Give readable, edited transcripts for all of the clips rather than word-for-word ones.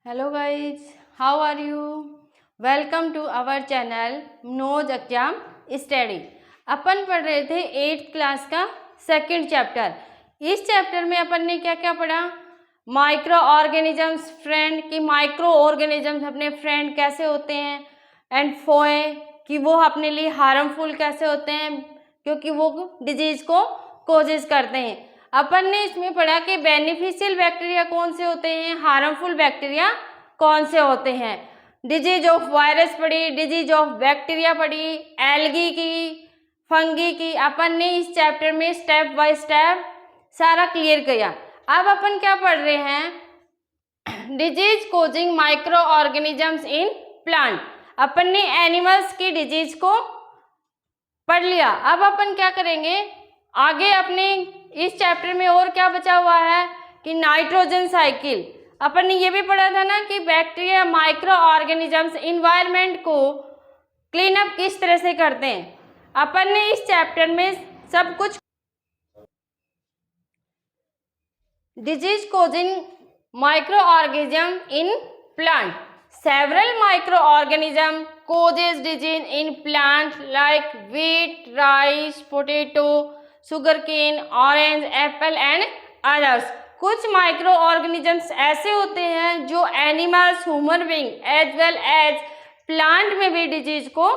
Hello guys, how are you? Welcome to our channel nose exam study. अपन पढ़ रहे थे 8th क्लास का सेकंड चैप्टर। इस चैप्टर में अपन ने क्या क्या पढ़ा? माइक्रो ऑर्गेनिजम्स फ्रेंड कि माइक्रो ऑर्गेनिजम्स अपने फ्रेंड कैसे होते हैं, एंड फोए कि वो अपने लिए हार्मफुल कैसे होते हैं क्योंकि वो डिजीज को कोजेज करते हैं। अपन ने इसमें पढ़ा कि बेनिफिशियल बैक्टीरिया कौन से होते हैं, हार्मफुल बैक्टीरिया कौन से होते हैं। डिजीज ऑफ वायरस पढ़ी, डिजीज ऑफ बैक्टीरिया पढ़ी, एल्गी की, फंगी की। अपन ने इस चैप्टर में स्टेप बाय स्टेप सारा क्लियर किया। अब अपन क्या पढ़ रहे हैं? Disease causing micro organisms in plant. अपन ने एनिमल्स की डिजीज को पढ़ लिया। अब अपन क्या करेंगे आगे? अपने इस चैप्टर में और क्या बचा हुआ है कि नाइट्रोजन साइकिल। अपन ने ये भी पढ़ा था ना कि बैक्टीरिया माइक्रो ऑर्गेनिजम्स इन्वायरमेंट को क्लीन अप किस तरह से करते हैं। अपन ने इस चैप्टर में सब कुछ disease causing micro organism in plant. Several micro organism causes disease in plant like wheat, rice, potato, sugarcane, orange, apple and others। कुछ माइक्रो ऑर्गेनिजम्स ऐसे होते हैं जो animals, human being as well as plant में भी disease को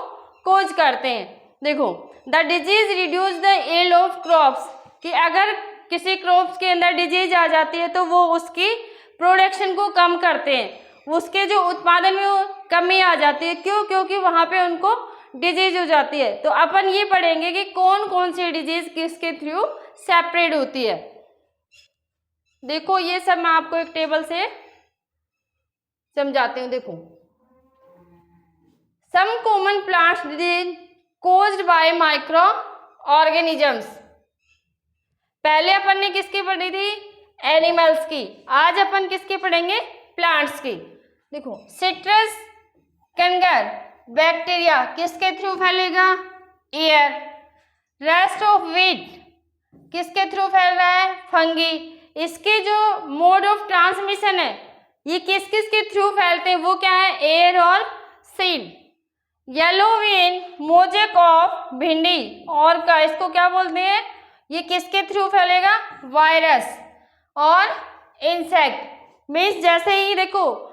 cause करते हैं। देखो, the disease reduce the yield of crops कि अगर किसी क्रॉप्स के अंदर डिजीज आ जाती है तो वो उसकी प्रोडक्शन को कम करते हैं, उसके जो उत्पादन में वो कमी आ जाती है। क्यों? क्योंकि वहाँ पे उनको डिजीज हो जाती है। तो अपन ये पढ़ेंगे कि कौन कौन सी डिजीज किसके थ्रू सेपरेट होती है। देखो, ये सब मैं आपको एक टेबल से समझाती हूँ। देखो, some common plants disease caused by micro organisms. पहले अपन ने किसकी पढ़ी थी? एनिमल्स की। आज अपन किसकी पढ़ेंगे? प्लांट्स की। देखो, सिट्रस कैंगर बैक्टीरिया किसके थ्रू फैलेगा? एयर। रेस्ट ऑफ व्हीट किसके थ्रू फैल रहा है? फंगी। इसके जो मोड ऑफ ट्रांसमिशन है ये किस किस के थ्रू फैलते हैं? वो क्या है? एयर और seed. Yellow vein mosaic of भिंडी और का इसको क्या बोलते हैं? ये किसके थ्रू फैलेगा? वायरस और इंसेक्ट। मीन्स जैसे ही देखो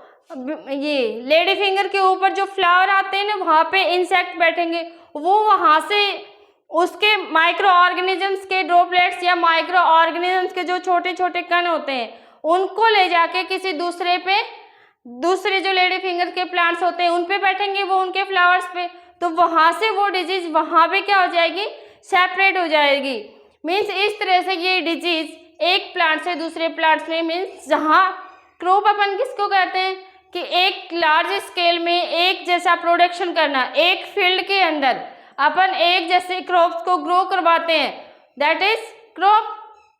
ये लेडी फिंगर के ऊपर जो फ्लावर आते हैं ना वहाँ पे इंसेक्ट बैठेंगे, वो वहाँ से उसके माइक्रो ऑर्गेनिजम्स के ड्रॉपलेट्स या माइक्रो ऑर्गेनिजम्स के जो छोटे छोटे कण होते हैं उनको ले जाके किसी दूसरे जो लेडी फिंगर के प्लांट्स होते हैं उन पे बैठेंगे, वो उनके फ्लावर्स पे, तो वहाँ से वो डिजीज वहाँ पे क्या हो जाएगी? सेपरेट हो जाएगी। मीन्स इस तरह से ये डिजीज एक प्लांट से दूसरे प्लांट्स में, मीन्स जहाँ क्रॉप अपन किसको कहते हैं कि एक लार्ज स्केल में एक जैसा प्रोडक्शन करना, एक फील्ड के अंदर अपन एक जैसे क्रॉप्स को ग्रो करवाते हैं, दैट इज क्रॉप।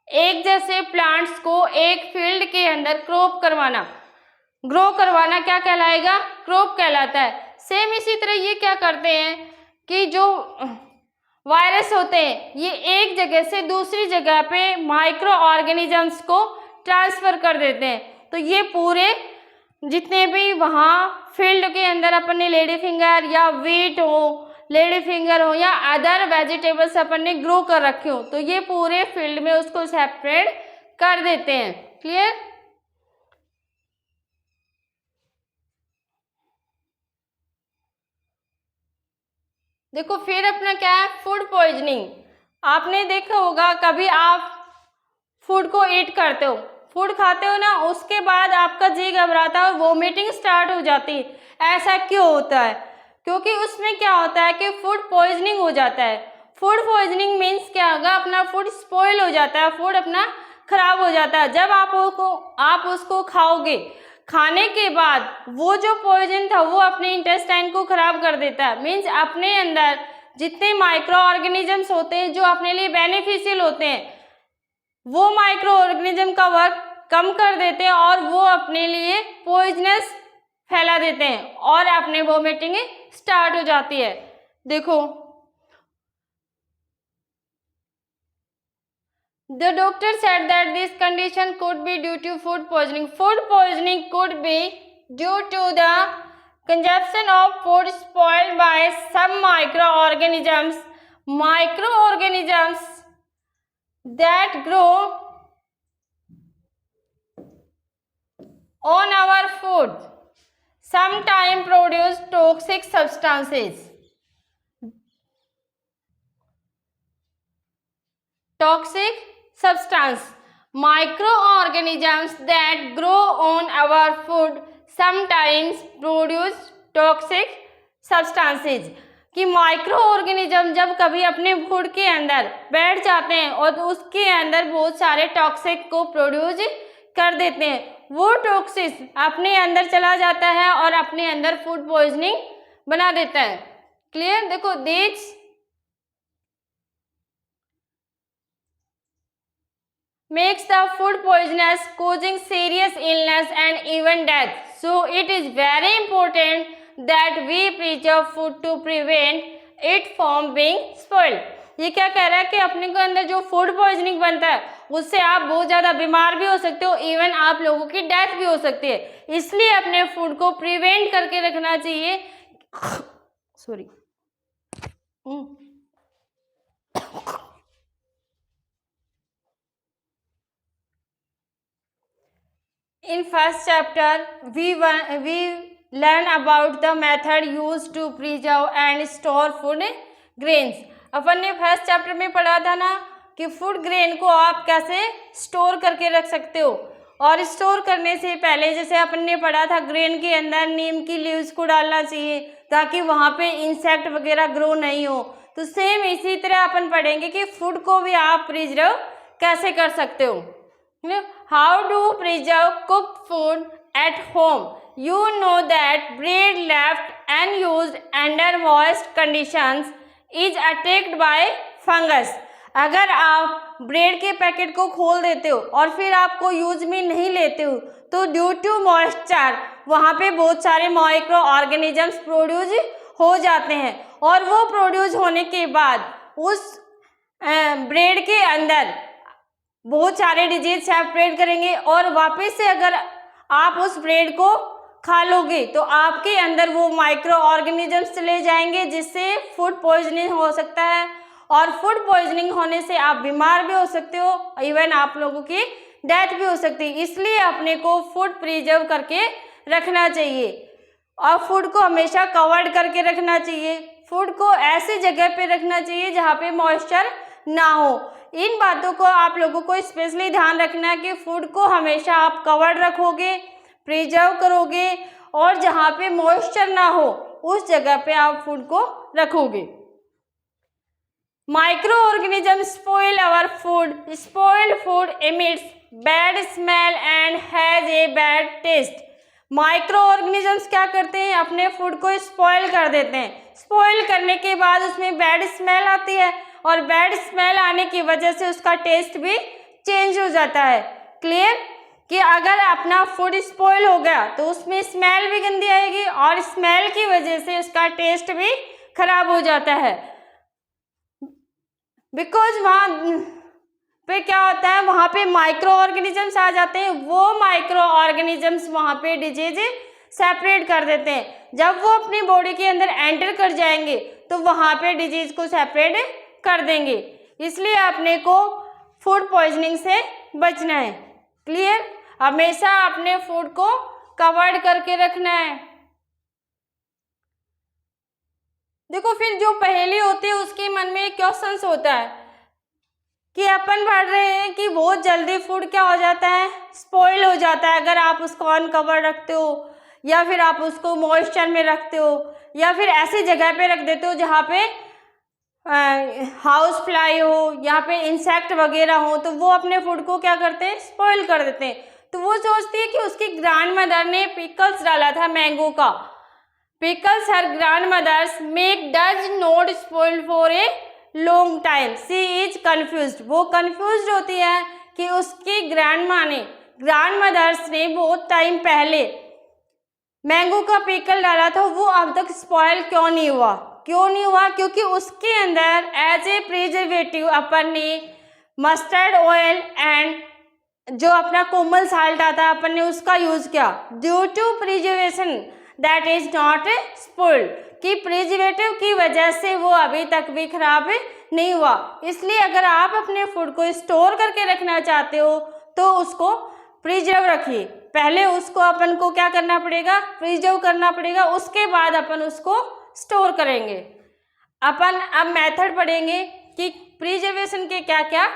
एक जैसे प्लांट्स को एक फील्ड के अंदर क्रॉप करवाना, ग्रो करवाना क्या कहलाएगा? क्रॉप कहलाता है। सेम इसी तरह ये क्या करते हैं कि जो वायरस होते हैं ये एक जगह से दूसरी जगह पे माइक्रो ऑर्गेनिजम्स को ट्रांसफर कर देते हैं। तो ये पूरे जितने भी वहाँ फील्ड के अंदर अपन ने लेडी फिंगर या व्हीट हो, लेडी फिंगर हो या अदर वेजिटेबल्स अपन ने ग्रो कर रखे हो, तो ये पूरे फील्ड में उसको सेपरेट कर देते हैं। क्लियर? देखो, फिर अपना क्या है? Food poisoning. आपने देखा होगा कभी आप फूड को ईट करते हो, फूड खाते हो ना, उसके बाद आपका जी घबराता है और वोमिटिंग स्टार्ट हो जाती है। ऐसा क्यों होता है? क्योंकि उसमें क्या होता है कि फूड पॉइजनिंग हो जाता है। फूड पॉइजनिंग मीन्स क्या होगा? अपना फूड स्पॉइल हो जाता है, फूड अपना खराब हो जाता है। जब आप उसको खाओगे, खाने के बाद वो जो पॉइजन था वो अपने इंटेस्टाइन को खराब कर देता है। मीन्स अपने अंदर जितने माइक्रो ऑर्गेनिजम्स होते हैं जो अपने लिए बेनिफिशियल होते हैं वो माइक्रो ऑर्गेनिज्म का वर्क कम कर देते हैं और वो अपने लिए पॉइजनस फैला देते हैं और अपने वोमिटिंग स्टार्ट हो जाती है। देखो, द doctor said that this condition could be due to food poisoning. Food poisoning could be due to the consumption of food spoiled by some microorganisms that grow on our food sometimes produce toxic substances. Microorganisms that grow on our food sometimes produce toxic substances. कि micro organism जब कभी अपने food के अंदर बैठ जाते हैं और उसके अंदर बहुत सारे टॉक्सिक को प्रोड्यूस कर देते हैं, वो टॉक्सिस अपने अंदर चला जाता है और अपने अंदर फूड पॉइजनिंग बना देता है. क्लियर? देखो, this makes the food poisonous, causing serious illness and even death. So it is very important that we preserve food to prevent it from being spoiled. ये क्या कह रहा है कि अपने को अंदर जो फूड पॉइजनिंग बनता है उससे आप बहुत ज़्यादा बीमार भी हो सकते हो, इवन आप लोगों की डेथ भी हो सकती है. इसलिए अपने फूड को प्रिवेंट करके रखना चाहिए. Sorry. In first chapter, we learn about the method used to preserve and store food grains. अपन ने फर्स्ट चैप्टर में पढ़ा था ना कि फूड ग्रेन को आप कैसे स्टोर करके रख सकते हो. और स्टोर करने से पहले जैसे अपन ने पढ़ा था ग्रेन के अंदर नीम की लीव्स को डालना चाहिए ताकि वहाँ पे इंसेक्ट वगैरह ग्रो नहीं हो. तो सेम इसी तरह अपन पढ़ेंगे कि फूड को भी आप प्रिजर्व कैसे कर सकते हो. How to preserve cooked food at home? You know that bread left unused under moist conditions is attacked by fungus. अगर आप ब्रेड के पैकेट को खोल देते हो और फिर आपको यूज में नहीं लेते हो तो ड्यू टू मॉइस्चर वहाँ पे बहुत सारे माइक्रो ऑर्गेनिजम्स प्रोड्यूस हो जाते हैं और वो प्रोड्यूस होने के बाद उस ब्रेड के अंदर बहुत सारे डिजीज सेपरेट करेंगे और वापस से अगर आप उस ब्रेड को खा लोगे तो आपके अंदर वो माइक्रो ऑर्गेनिजम्स चले जाएंगे जिससे फूड पॉइजनिंग हो सकता है. और फूड पॉइजनिंग होने से आप बीमार भी हो सकते हो, इवन आप लोगों की डेथ भी हो सकती है. इसलिए अपने को फूड प्रिजर्व करके रखना चाहिए और फूड को हमेशा कवर्ड करके रखना चाहिए. फूड को ऐसी जगह पे रखना चाहिए जहाँ पे मॉइस्चर ना हो. इन बातों को आप लोगों को स्पेशली ध्यान रखना है कि फूड को हमेशा आप कवर्ड रखोगे, प्रिजर्व करोगे और जहाँ पे मॉइस्चर ना हो उस जगह पे आप फूड को रखोगे. Micro organism spoil our food. Spoiled food emits bad smell and has a bad taste. Micro organisms क्या करते हैं? अपने फूड को स्पॉइल कर देते हैं. स्पॉइल करने के बाद उसमें बैड स्मेल आती है और बैड स्मेल आने की वजह से उसका टेस्ट भी चेंज हो जाता है. क्लियर? कि अगर अपना फूड स्पॉइल हो गया तो उसमें स्मेल भी गंदी आएगी और स्मेल की वजह से उसका टेस्ट भी खराब हो जाता है. बिकॉज वहाँ पे क्या होता है, वहाँ पे माइक्रो ऑर्गेनिजम्स आ जाते हैं. वो माइक्रो ऑर्गेनिजम्स वहाँ पे डिजीज सेपरेट कर देते हैं. जब वो अपनी बॉडी के अंदर एंटर कर जाएंगे तो वहाँ पे डिजीज को सेपरेट कर देंगे. इसलिए अपने को फूड पॉइजनिंग से बचना है. क्लियर? हमेशा अपने फूड को कवर्ड करके रखना है. देखो, फिर जो पहेली होती है उसके मन में एक क्वेश्चंस होता है कि अपन पढ़ रहे हैं कि बहुत जल्दी फूड क्या हो जाता है, स्पॉइल हो जाता है अगर आप उसको अनकवर रखते हो या फिर आप उसको मॉइस्चर में रखते हो या फिर ऐसी जगह पे रख देते हो जहाँ पे हाउस फ्लाई हो, यहाँ पे इंसेक्ट वगैरह हो, तो वो अपने फूड को क्या करते हैं, स्पॉइल कर देते हैं. तो वो सोचती है कि उसकी ग्रैंड मदर ने पिकल्स डाला था मैंगो का. Pickles her grand mothers make does not spoil for a long time. She is confused. वो कन्फ्यूज्ड होती है कि उसकी ग्रैंड मदर्स ने बहुत टाइम पहले मैंगो का पिकल डाला था, वो अब तक स्पॉइल क्यों नहीं हुआ. क्योंकि उसके अंदर एज ए प्रिजर्वेटिव अपन ने मस्टर्ड ऑयल एंड जो अपना कोमल साल्ट आता है अपन ने उसका यूज किया। Due to preservation that is not spoiled, कि प्रिजर्वेटिव की वजह से वो अभी तक भी खराब नहीं हुआ। इसलिए अगर आप अपने फूड को स्टोर करके रखना चाहते हो तो उसको प्रिजर्व रखिए। पहले उसको अपन को क्या करना पड़ेगा, प्रिजर्व करना पड़ेगा, उसके बाद अपन उसको स्टोर करेंगे। अपन अब मेथड पढ़ेंगे कि प्रिजर्वेशन के क्या क्या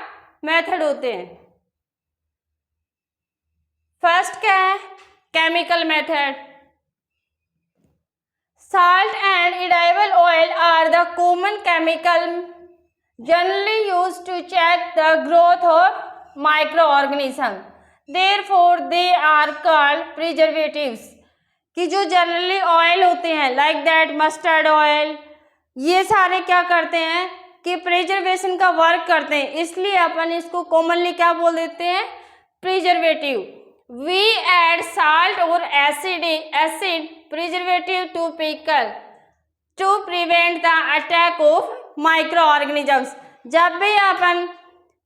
मेथड होते हैं। फर्स्ट क्या है, chemical method. Salt and edible oil are the common chemical generally used to check the growth of microorganisms. Therefore, they are called preservatives. कि जो जनरली ऑयल होते हैं लाइक दैट मस्टर्ड ऑयल, ये सारे क्या करते हैं कि प्रिजर्वेशन का वर्क करते हैं, इसलिए अपन इसको कॉमनली क्या बोल देते हैं, preservative. We add salt or acid preservative to pickle to prevent the attack of microorganisms. जब भी अपन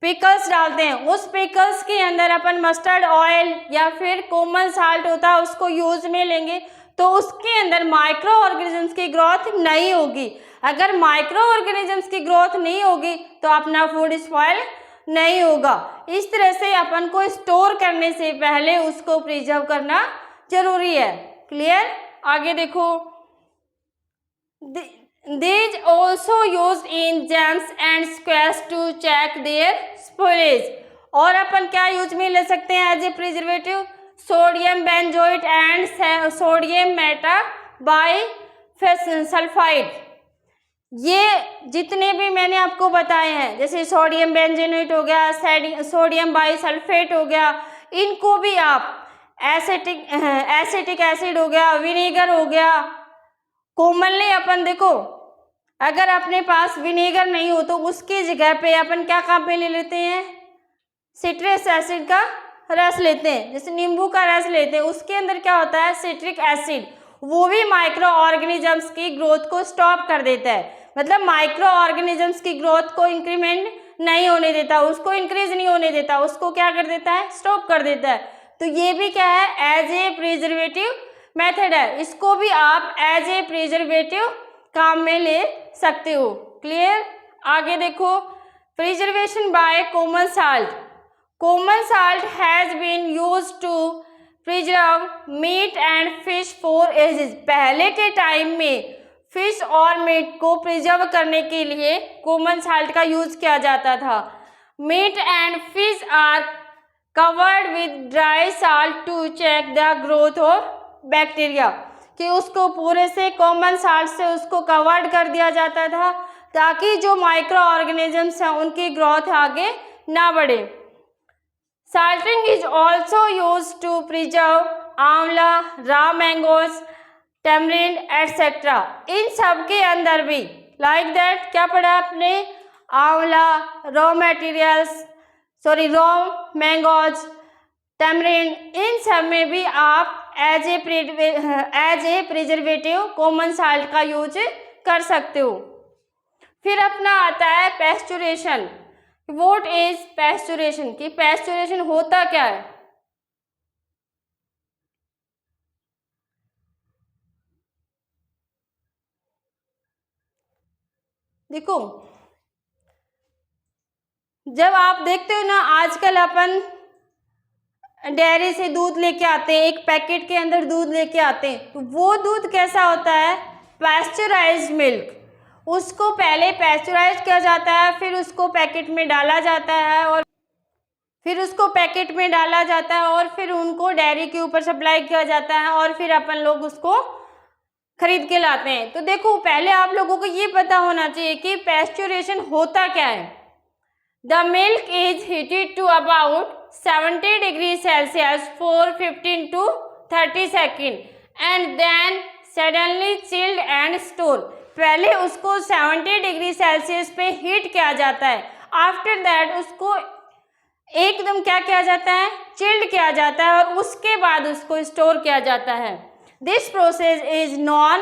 पिकल्स डालते हैं उस पिकल्स के अंदर अपन मस्टर्ड ऑयल या फिर कोमल साल्ट होता है उसको यूज में लेंगे तो उसके अंदर माइक्रो ऑर्गेनिजम्स की ग्रोथ नहीं होगी। अगर माइक्रो ऑर्गेनिजम्स की ग्रोथ नहीं होगी तो अपना फूड स्पॉइल नहीं होगा। इस तरह से अपन को स्टोर करने से पहले उसको प्रिजर्व करना जरूरी है। क्लियर? आगे देखो, these also used in jams and squash to check their spoilage. और अपन क्या यूज में ले सकते हैं as a preservative, sodium benzoate and sodium metabisulphite. ये जितने भी मैंने आपको बताए हैं जैसे सोडियम बेंजोएट हो गया, सोडियम बाइसल्फेट हो गया, इनको भी आप एसिटिक एसिड हो गया, विनेगर हो गया, कॉमनली अपन देखो अगर अपने पास विनेगर नहीं हो तो उसकी जगह पे अपन क्या काम में ले लेते हैं, सिट्रस एसिड का रस लेते हैं। जैसे नींबू का रस लेते हैं उसके अंदर क्या होता है, सिट्रिक एसिड, वो भी माइक्रो ऑर्गेनिजम्स की ग्रोथ को स्टॉप कर देता है। मतलब माइक्रो ऑर्गेनिजम्स की ग्रोथ को इंक्रीमेंट नहीं होने देता, उसको इंक्रीज नहीं होने देता, उसको क्या कर देता है, स्टॉप कर देता है। तो ये भी क्या है, एज ए प्रिजर्वेटिव मेथड है। इसको भी आप एज ए प्रिजर्वेटिव काम में ले सकते हो। क्लियर? आगे देखो, preservation by common salt. Common salt has been used to preserve meat and fish for ages. पहले के टाइम में फिश और मीट को प्रिजर्व करने के लिए कोमल साल्ट का यूज किया जाता था। Meat and fish are covered with dry salt to check the growth of bacteria, कि उसको पूरे से कोमल साल्ट से उसको कवर्ड कर दिया जाता था ताकि जो माइक्रो ऑर्गेनिजम्स हैं उनकी ग्रोथ आगे ना बढ़े। Salting is also use to preserve amla, raw mangoes, tamarind etcetera. इन सब के अंदर भी लाइक दैट क्या पढ़ा आपने, आंवला, रॉ मैंगोज, टैमरिंड, इन सब में भी आप as a preservative common salt का यूज कर सकते हो। फिर अपना आता है पैस्चुरेशन। व्हाट इज पैस्चुरेशन, कि पैस्चुरेशन होता क्या है। देखो जब आप देखते हो ना आजकल अपन डेयरी से दूध लेके आते हैं, एक पैकेट के अंदर दूध लेके आते हैं, तो वो दूध कैसा होता है, पैस्चराइज्ड मिल्क। उसको पहले पैस्चराइज किया जाता है, फिर उसको पैकेट में डाला जाता है और फिर उनको डेयरी के ऊपर सप्लाई किया जाता है और फिर अपन लोग उसको खरीद के लाते हैं। तो देखो पहले आप लोगों को ये पता होना चाहिए कि पैस्चुरेशन होता क्या है। The milk is heated to about 70 degree Celsius for 15 to 30 second and then suddenly chilled and store. पहले उसको 70 डिग्री सेल्सियस पे हीट किया जाता है, आफ्टर दैट उसको एकदम क्या किया जाता है, चिल्ड किया जाता है और उसके बाद उसको स्टोर किया जाता है। This process is non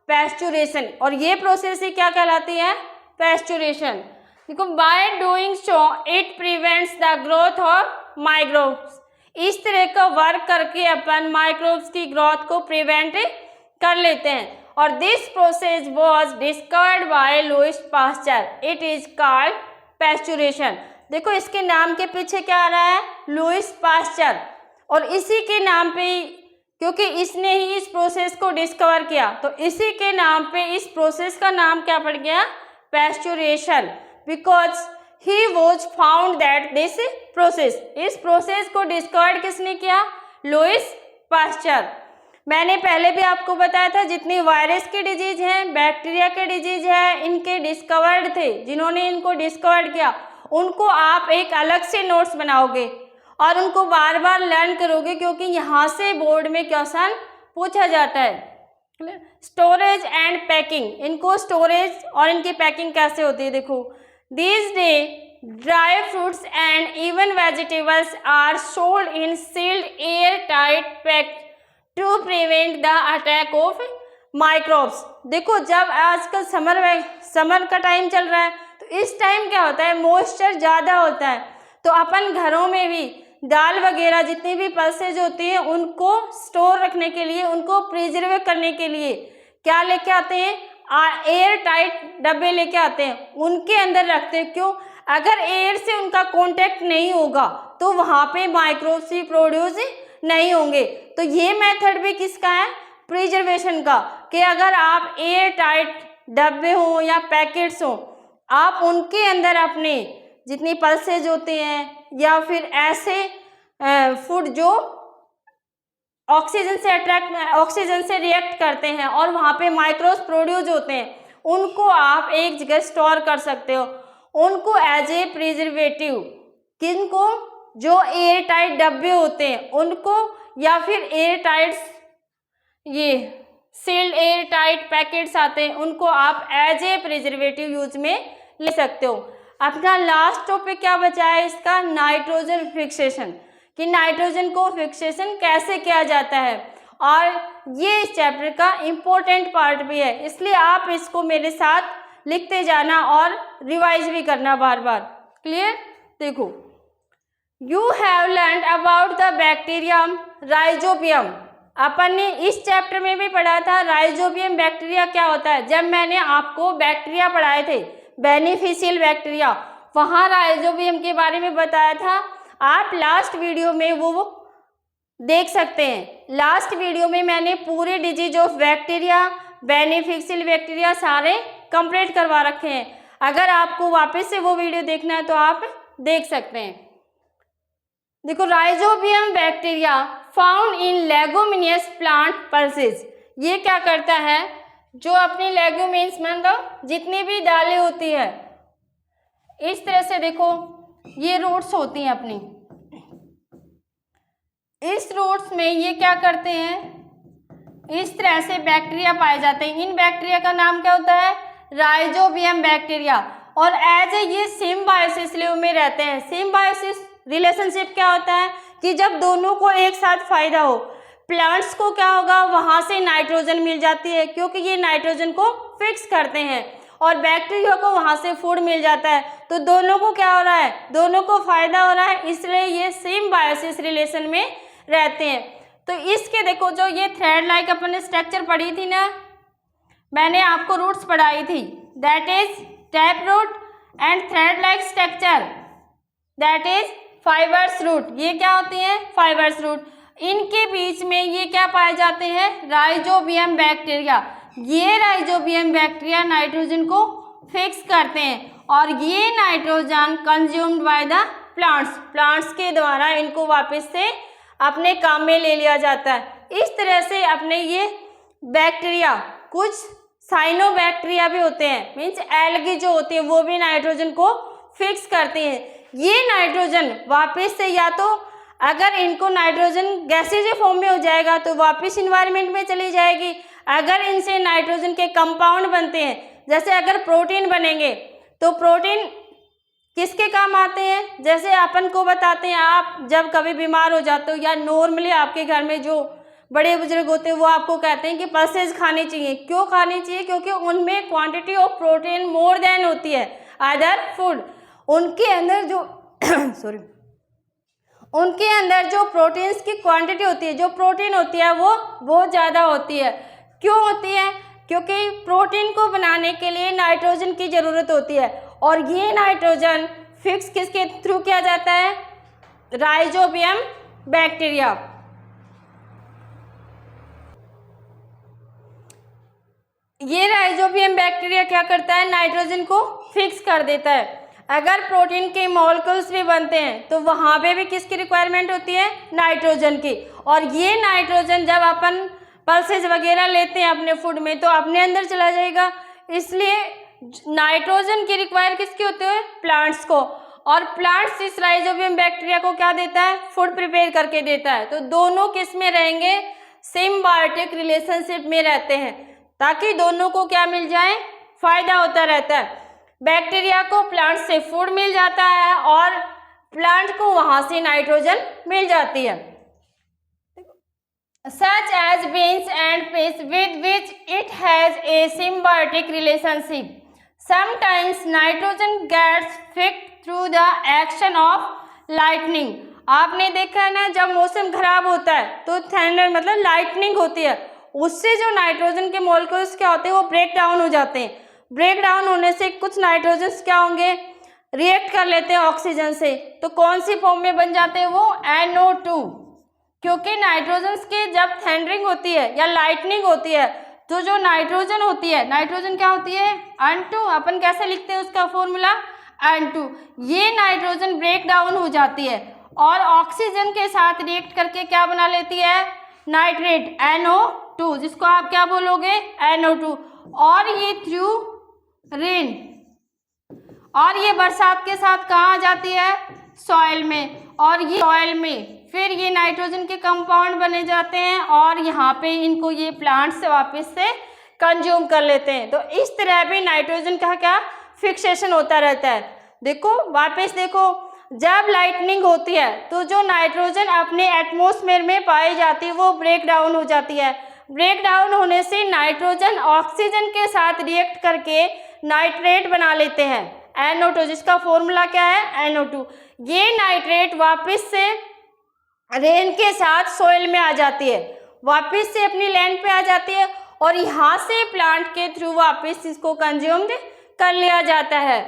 pasteurisation, और ये प्रोसेस ही क्या कहलाती है, पैस्चुरेशन। देखो by doing so it prevents the growth of microbes. इस तरह का वर्क करके अपन माइक्रोब्स की ग्रोथ को प्रिवेंट कर लेते हैं। और this process was discovered by Louis Pasteur, it is called pasteurisation. देखो इसके नाम के पीछे क्या आ रहा है, लुईस पास्चर, और इसी के नाम पे, क्योंकि इसने ही इस प्रोसेस को डिस्कवर किया, तो इसी के नाम पे इस प्रोसेस का नाम क्या पड़ गया, pasteurisation, because he was found that this process, इस प्रोसेस को डिस्कवर किसने किया, लुईस पास्चर। मैंने पहले भी आपको बताया था जितनी वायरस की डिजीज हैं, बैक्टीरिया के डिजीज है, इनके डिस्कवर्ड थे, जिन्होंने इनको डिस्कवर्ड किया उनको आप एक अलग से नोट्स बनाओगे और उनको बार बार लर्न करोगे, क्योंकि यहाँ से बोर्ड में क्वेश्चन पूछा जाता है। स्टोरेज एंड पैकिंग, इनको स्टोरेज और इनकी पैकिंग कैसे होती है, देखो these day dry fruits and even vegetables are sold in sealed air tight pack to prevent the attack of microbes. देखो जब आजकल समर का टाइम चल रहा है, तो इस टाइम क्या होता है, मॉइस्चर ज़्यादा होता है, तो अपन घरों में भी दाल वगैरह जितनी भी पल्सेज होती हैं उनको स्टोर रखने के लिए, उनको प्रिजर्व करने के लिए क्या लेके आते हैं, एयर टाइट डब्बे लेके आते हैं, उनके अंदर रखते हैं। क्यों, अगर एयर से उनका कांटेक्ट नहीं होगा तो वहाँ पे माइक्रोब्स भी प्रोड्यूस नहीं होंगे। तो ये मेथड भी किसका है, प्रिजर्वेशन का, कि अगर आप एयर टाइट डब्बे हों या पैकेट्स हों, आप उनके अंदर अपने जितनी पल्सेज होते हैं या फिर ऐसे फूड जो ऑक्सीजन से रिएक्ट करते हैं और वहाँ पे माइक्रोब्स प्रोड्यूस होते हैं, उनको आप एक जगह स्टोर कर सकते हो, उनको एज ए प्रिजर्वेटिव, किनको, जो एयर टाइट डब्बे होते हैं उनको, या फिर एयर टाइट ये सील्ड एयर टाइट पैकेट्स आते हैं, उनको आप एज ए प्रिजर्वेटिव यूज में ले सकते हो। अपना लास्ट टॉपिक क्या बचा है इसका, नाइट्रोजन फिक्सेशन, कि नाइट्रोजन को फिक्सेशन कैसे किया जाता है, और ये इस चैप्टर का इम्पोर्टेंट पार्ट भी है, इसलिए आप इसको मेरे साथ लिखते जाना और रिवाइज भी करना बार बार। क्लियर, देखो you have learned about the bacterium rhizobium, अपन ने इस चैप्टर में भी पढ़ा था राइजोबियम बैक्टीरिया क्या होता है। जब मैंने आपको बैक्टीरिया पढ़ाए थे, बेनिफिशियल बैक्टीरिया, वहाँ राइजोबियम के बारे में बताया था, आप लास्ट वीडियो में वो देख सकते हैं। लास्ट वीडियो में मैंने पूरे disease of bacteria, beneficial bacteria सारे कंप्लीट करवा रखे हैं, अगर आपको वापस से वो वीडियो देखना है तो आप देख सकते हैं। देखो rhizobium bacteria found in leguminous plant pulses, ये क्या करता है, जो अपनी लेगुमिन्स मतलब जितनी भी दालें होती है, इस तरह से देखो ये रूट्स होती हैं अपनी, इस रूट्स में ये क्या करते हैं, इस तरह से बैक्टीरिया पाए जाते हैं। इन बैक्टीरिया का नाम क्या होता है, राइजोबियम बैक्टीरिया, और एज ए ये सिम्बायोसिस में रहते हैं। सिम्बायोसिस रिलेशनशिप क्या होता है कि जब दोनों को एक साथ फायदा हो, प्लांट्स को क्या होगा, वहाँ से नाइट्रोजन मिल जाती है, क्योंकि ये नाइट्रोजन को फिक्स करते हैं, और बैक्टीरिया को वहाँ से फूड मिल जाता है, तो दोनों को क्या हो रहा है, दोनों को फायदा हो रहा है, इसलिए ये सिम्बायोसिस रिलेशन में रहते हैं। तो इसके देखो जो ये थ्रेड लाइक अपन ने स्ट्रक्चर पढ़ी थी ना, मैंने आपको रूट्स पढ़ाई थी, that is tap root and thread like structure, that is fibres root, ये क्या होती है, फाइबर्स रूट। इनके बीच में ये क्या पाए जाते हैं, राइजोबियम बैक्टीरिया। ये राइजोबियम बैक्टीरिया नाइट्रोजन को फिक्स करते हैं, और ये nitrogen consumed by the plants के द्वारा इनको वापस से अपने काम में ले लिया जाता है। इस तरह से अपने ये बैक्टीरिया, कुछ साइनोबैक्टीरिया भी होते हैं, मीन्स एल्गी जो होती है वो भी नाइट्रोजन को फिक्स करती हैं। ये नाइट्रोजन वापस से, या तो अगर इनको नाइट्रोजन गैसीय फॉर्म में हो जाएगा तो वापस इन्वायरमेंट में चली जाएगी, अगर इनसे नाइट्रोजन के कंपाउंड बनते हैं, जैसे अगर प्रोटीन बनेंगे तो प्रोटीन किसके काम आते हैं, जैसे अपन को बताते हैं, आप जब कभी बीमार हो जाते हो या नॉर्मली आपके घर में जो बड़े बुजुर्ग होते हैं वो आपको कहते हैं कि पल्सेस खानी चाहिए। क्यों खानी चाहिए, क्योंकि उनमें quantity of protein more than होती है अदर फूड, उनके अंदर जो उनके अंदर जो प्रोटीन्स की क्वांटिटी होती है, जो प्रोटीन होती है वो बहुत ज़्यादा होती है। क्यों होती है? क्योंकि प्रोटीन को बनाने के लिए नाइट्रोजन की ज़रूरत होती है, और ये नाइट्रोजन फिक्स किसके थ्रू किया जाता है? Rhizobium bacteria. ये राइजोबियम बैक्टीरिया क्या करता है? नाइट्रोजन को फिक्स कर देता है। अगर प्रोटीन के मॉलिक्यूल्स भी बनते हैं तो वहाँ पे भी किसकी रिक्वायरमेंट होती है? नाइट्रोजन की। और ये नाइट्रोजन जब अपन पल्सेज वगैरह लेते हैं अपने फूड में तो अपने अंदर चला जाएगा, इसलिए नाइट्रोजन की रिक्वायर किसकी होती है? प्लांट्स को। और प्लांट्स इस राइजोबियम बैक्टीरिया को क्या देता है? फूड प्रिपेयर करके देता है। तो दोनों किस में रहेंगे? सिम्बायोटिक रिलेशनशिप में रहते हैं, ताकि दोनों को क्या मिल जाए? फायदा होता रहता है। बैक्टीरिया को प्लांट से फूड मिल जाता है और प्लांट को वहां से नाइट्रोजन मिल जाती है। Such as beans and fish with which it has a symbiotic relationship. Sometimes nitrogen gets fixed through the action of lightning. आपने देखा है ना, जब मौसम खराब होता है तो थंडर मतलब लाइटनिंग होती है, उससे जो नाइट्रोजन के मॉलिक्यूल्स क्या होते हैं? वो ब्रेक डाउन हो जाते हैं। ब्रेक डाउन होने से कुछ नाइट्रोजन्स क्या होंगे? रिएक्ट कर लेते हैं ऑक्सीजन से। तो कौन सी फॉर्म में बन जाते हैं वो? NO2। क्योंकि नाइट्रोजन्स के जब थंडरिंग होती है या लाइटनिंग होती है तो जो नाइट्रोजन होती है, नाइट्रोजन क्या होती है? N2। अपन कैसे लिखते हैं उसका फॉर्मूला? N2। ये नाइट्रोजन ब्रेक डाउन हो जाती है और ऑक्सीजन के साथ रिएक्ट करके क्या बना लेती है? नाइट्रेट, NO2, जिसको आप क्या बोलोगे? NO2। और ये थ्रू रेन, और ये बरसात के साथ कहाँ जाती है? सॉइल में। और ये सॉइल में फिर ये नाइट्रोजन के कंपाउंड बने जाते हैं और यहाँ पे इनको ये प्लांट्स से वापस से कंज्यूम कर लेते हैं। तो इस तरह भी नाइट्रोजन का क्या फिक्सेशन होता रहता है। देखो वापस देखो, जब लाइटनिंग होती है तो जो नाइट्रोजन अपने एटमॉस्फेयर में पाई जाती है वो ब्रेक डाउन हो जाती है। ब्रेक डाउन होने से नाइट्रोजन ऑक्सीजन के साथ रिएक्ट करके नाइट्रेट बना लेते हैं, NO2, जिसका फॉर्मूला क्या है? NO2। ये नाइट्रेट वापस से रेन के साथ सोइल में आ जाती है, वापस से अपनी लैंड पे आ जाती है और यहाँ से प्लांट के थ्रू वापस इसको कंज्यूम्ड कर लिया जाता है।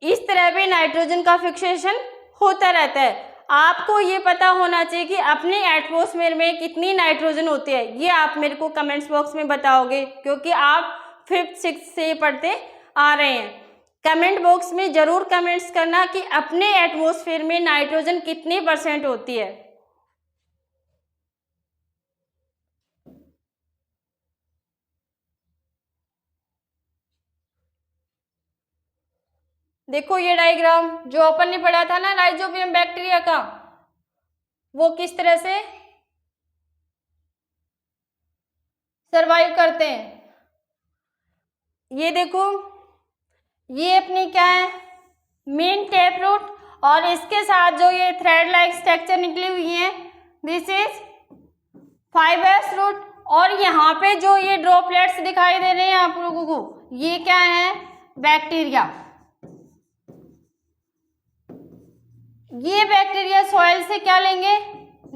इस तरह भी नाइट्रोजन का फिक्सेशन होता रहता है। आपको ये पता होना चाहिए कि अपने एटमॉस्फेयर में कितनी नाइट्रोजन होती है, ये आप मेरे को कमेंट्स बॉक्स में बताओगे, क्योंकि आप 5th 6th से पढ़ते आ रहे हैं। कमेंट बॉक्स में ज़रूर कमेंट्स करना कि अपने एटमॉस्फेयर में नाइट्रोजन कितनी % होती है। देखो ये डायग्राम जो अपन ने पढ़ा था ना राइजोबियम बैक्टीरिया का, वो किस तरह से सरवाइव करते हैं। ये देखो, ये अपनी क्या है? मेन टैप रूट, और इसके साथ जो ये थ्रेड लाइक स्ट्रक्चर निकली हुई है, दिस इज फाइबरस रूट। और यहाँ पे जो ये ड्रॉपलेट्स दिखाई दे रहे हैं आप लोगों को, ये क्या है? बैक्टीरिया। ये बैक्टीरिया सॉइल से क्या लेंगे?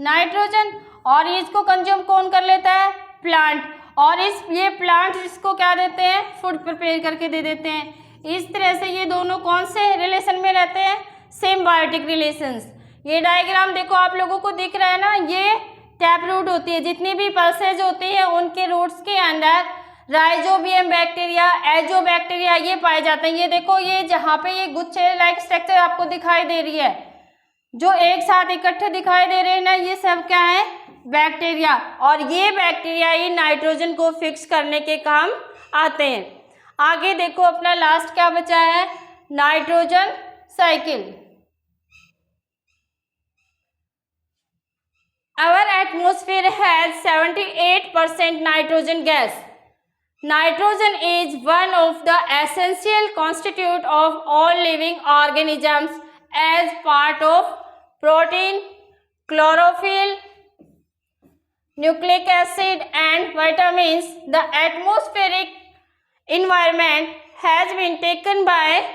नाइट्रोजन, और इसको कंज्यूम कौन कर लेता है? प्लांट। और ये प्लांट इसको क्या देते हैं? फूड प्रिपेयर करके दे देते हैं। इस तरह से ये दोनों कौन से रिलेशन में रहते हैं? Symbiotic relations. ये डायग्राम देखो आप लोगों को दिख रहा है ना, ये टैप रूट होती है। जितनी भी पल्सेज होती है उनके रूट्स के अंदर राइजोबियम बैक्टीरिया, एजोबैक्टीरिया ये पाए जाते हैं। ये देखो, ये जहाँ पे ये गुच्छे लाइक स्ट्रक्चर आपको दिखाई दे रही है, जो एक साथ इकट्ठे दिखाई दे रहे हैं ना, ये सब क्या है? बैक्टीरिया। और ये बैक्टीरिया ही नाइट्रोजन को फिक्स करने के काम आते हैं। आगे देखो अपना लास्ट क्या बचा है? Nitrogen cycle. Our atmosphere has 78% nitrogen gas. Nitrogen is one of the essential constituent of all living organisms as part of protein, chlorophyll, nucleic acid and vitamins. The atmospheric environment has been taken by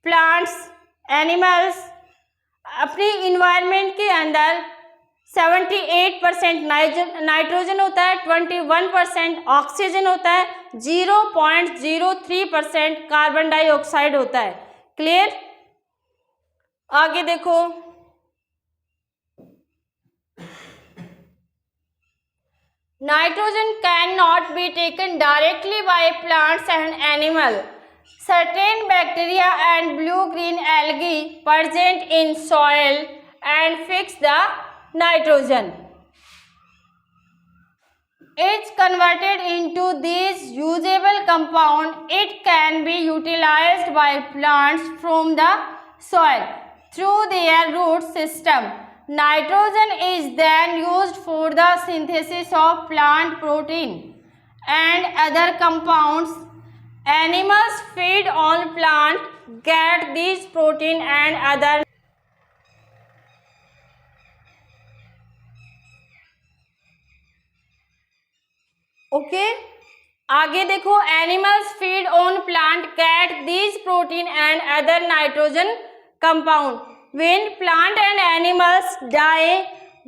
plants, animals, अपने environment के अंदर 78% nitrogen होता है, 21% oxygen होता है, 0.03% carbon dioxide होता है। Clear? आगे देखो, nitrogen can not be taken directly by plants and animal. Certain bacteria and blue-green algae present in soil and fix the nitrogen. It's converted into these usable compound. It can be utilized by plants from the soil through their root system. Nitrogen is then used for the synthesis of plant protein and other compounds. Animals feed on plant, get these protein and other. Okay, आगे देखो, animals feed on plant, get these protein and other nitrogen compound. When plant and animals die,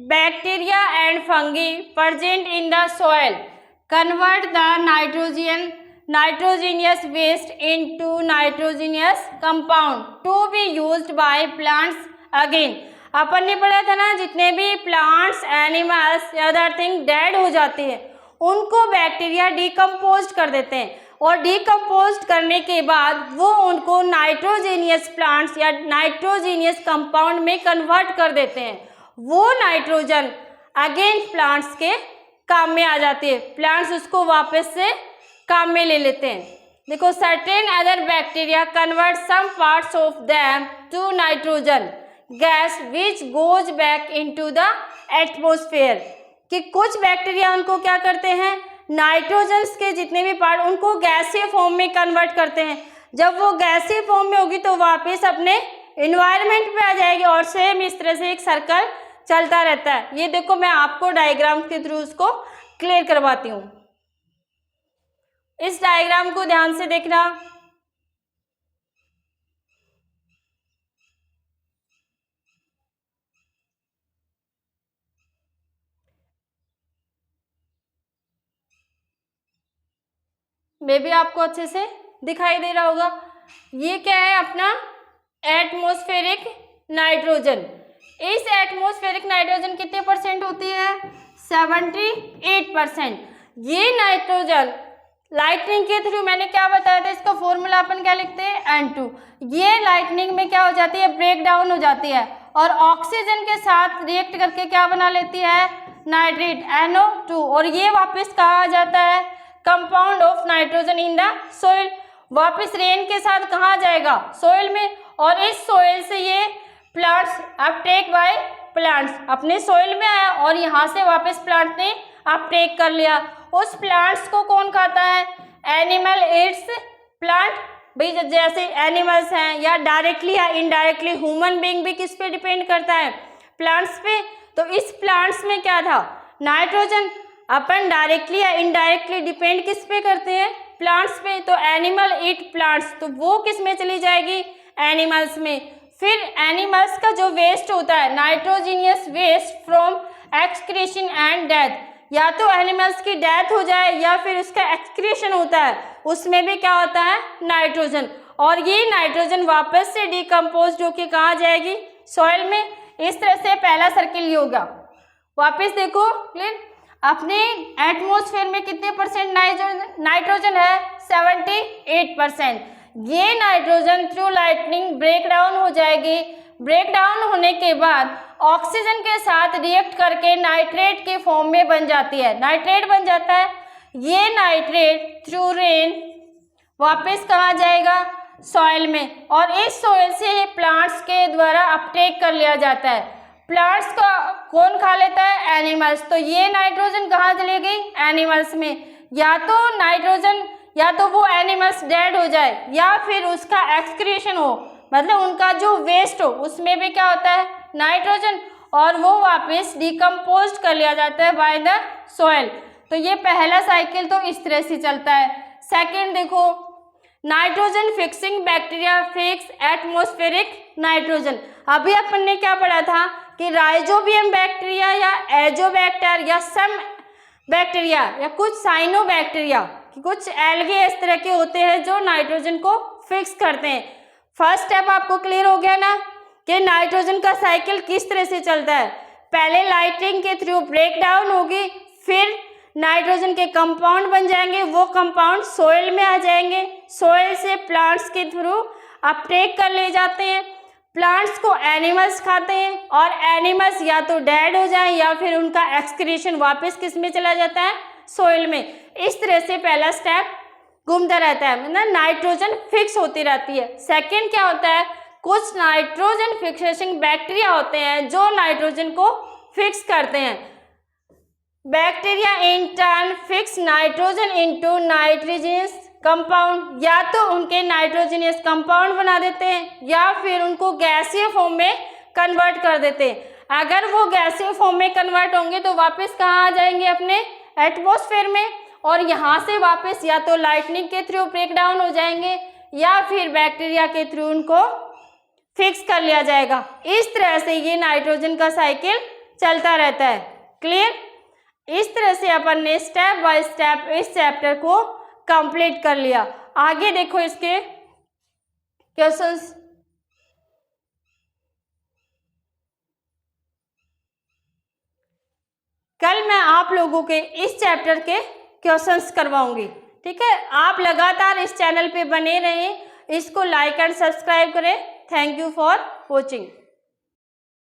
bacteria and fungi present in the soil convert the nitrogenous waste into nitrogenous compound to be used by plants again. अपन ने पढ़ा था ना, जितने भी plants, animals या other thing dead हो जाते हैं उनको बैक्टीरिया डिकम्पोज कर देते हैं और डिकम्पोज करने के बाद वो उनको नाइट्रोजेनियस प्लांट्स या नाइट्रोजेनियस कंपाउंड में कन्वर्ट कर देते हैं. वो नाइट्रोजन अगेन प्लांट्स के काम में आ जाती है, प्लांट्स उसको वापस से काम में ले लेते हैं. देखो, certain other bacteria convert some parts of them to nitrogen gas which goes back into the atmosphere. कि कुछ बैक्टीरिया उनको क्या करते हैं, नाइट्रोजन्स के जितने भी पार्ट उनको गैसीय फॉर्म में कन्वर्ट करते हैं. जब वो गैसीय फॉर्म में होगी तो वापस अपने इन्वायरमेंट पे आ जाएगी और सेम इस तरह से एक सर्कल चलता रहता है. ये देखो, मैं आपको डायग्राम के थ्रू उसको क्लियर करवाती हूँ. इस डायग्राम को ध्यान से देखना. मे भी आपको अच्छे से दिखाई दे रहा होगा. ये क्या है अपना एटमॉस्फेरिक नाइट्रोजन. इस एटमॉस्फेरिक नाइट्रोजन कितने परसेंट होती है, 78%. ये नाइट्रोजन लाइटनिंग के थ्रू, मैंने क्या बताया था, इसका फॉर्मूला अपन क्या लिखते हैं, N2. ये लाइटनिंग में क्या हो जाती है, ब्रेक डाउन हो जाती है और ऑक्सीजन के साथ रिएक्ट करके क्या बना लेती है, नाइट्रेट, NO2. और ये वापस कहाँ आ जाता है, compound of nitrogen in the soil. वापस रेन के साथ कहाँ जाएगा, सोइल में. और इस सोइल से ये प्लांट्स अपटेक बाय प्लांट्स अपने सोइल में आया और यहाँ से वापस प्लांट ने अपटेक कर लिया. उस प्लांट्स को कौन खाता है, एनिमल ईट्स प्लांट. भाई जैसे एनिमल्स हैं या डायरेक्टली या इनडायरेक्टली ह्यूमन बीइंग भी किस पे डिपेंड करता है, प्लांट्स पे. तो इस प्लांट्स में क्या था, नाइट्रोजन. अपन डायरेक्टली या इनडायरेक्टली डिपेंड किस पे करते हैं, प्लांट्स पे. तो एनिमल ईट प्लांट्स, तो वो किस में चली जाएगी, एनिमल्स में. फिर एनिमल्स का जो वेस्ट होता है, nitrogenous waste from excretion and death, या तो एनिमल्स की डेथ हो जाए या फिर उसका एक्सक्रीशन होता है, उसमें भी क्या होता है, नाइट्रोजन. और ये नाइट्रोजन वापस से डिकम्पोज होकर कहाँ जाएगी, सॉइल में. इस तरह से पहला सर्किल ये होगा. वापस देखो, क्लियर. अपने एटमॉस्फेयर में कितने परसेंट नाइट्रोजन है, 78%. ये nitrogen through lightning break down हो जाएगी. ब्रेक डाउन होने के बाद ऑक्सीजन के साथ रिएक्ट करके नाइट्रेट के फॉर्म में बन जाती है, नाइट्रेट बन जाता है. ये नाइट्रेट थ्रू रेन वापस कहाँ जाएगा, सॉइल में. और इस सॉइल से प्लांट्स के द्वारा अपटेक कर लिया जाता है. प्लांट्स का कौन खा लेता है, एनिमल्स. तो ये नाइट्रोजन कहाँ चली गई, एनिमल्स में. या तो नाइट्रोजन, या तो वो एनिमल्स डेड हो जाए या फिर उसका एक्सक्रीशन हो, मतलब उनका जो वेस्ट हो उसमें भी क्या होता है, नाइट्रोजन. और वो वापस डिकम्पोज कर लिया जाता है बाय द सॉइल. तो ये पहला साइकिल तो इस तरह से चलता है. सेकंड देखो, nitrogen fixing bacteria fix atmospheric nitrogen. अभी अपन ने क्या पढ़ा था कि राइजोबियम बैक्टीरिया या एजोबैक्टर या सम बैक्टीरिया या कुछ साइनोबैक्टीरिया, कुछ एल्गे इस तरह के होते हैं जो नाइट्रोजन को फिक्स करते हैं। फर्स्ट स्टेप आपको क्लियर हो गया ना कि नाइट्रोजन का साइकिल किस तरह से चलता है। पहले लाइटिंग के थ्रू ब्रेक डाउन होगी, फिर नाइट्रोजन के कंपाउंड बन जाएंगे, वो कंपाउंड सोइल में आ जाएंगे, सोइल से प्लांट्स के थ्रू अपटेक कर ले जाते हैं, प्लांट्स को एनिमल्स खाते हैं और एनिमल्स या तो डेड हो जाए या फिर उनका एक्सक्रीशन वापस किस में चला जाता है, सोइल में। इस तरह से पहला स्टेप घूमता रहता है, मतलब नाइट्रोजन फिक्स होती रहती है। सेकंड क्या होता है, कुछ नाइट्रोजन फिक्सेशन बैक्टीरिया होते हैं जो नाइट्रोजन को फिक्स करते हैं। Bacteria in turn fix nitrogen into nitrogenous compound, या तो उनके नाइट्रोजनियस कंपाउंड बना देते हैं या फिर उनको गैसीय फॉर्म में कन्वर्ट कर देते हैं। अगर वो गैसीय फॉर्म में कन्वर्ट होंगे तो वापस कहाँ आ जाएंगे, अपने एटमॉस्फेयर में, और यहाँ से वापस या तो लाइटनिंग के थ्रू ब्रेक डाउन हो जाएंगे या फिर बैक्टीरिया के थ्रू उनको फिक्स कर लिया जाएगा। इस तरह से ये नाइट्रोजन का साइकिल चलता रहता है। क्लियर? इस तरह से अपन ने स्टेप बाय स्टेप इस चैप्टर को कंप्लीट कर लिया। आगे देखो इसके क्वेश्चंस। कल मैं आप लोगों के इस चैप्टर के क्वेश्चंस करवाऊंगी, ठीक है। आप लगातार इस चैनल पे बने रहें, इसको लाइक एंड सब्सक्राइब करें। Thank you for watching.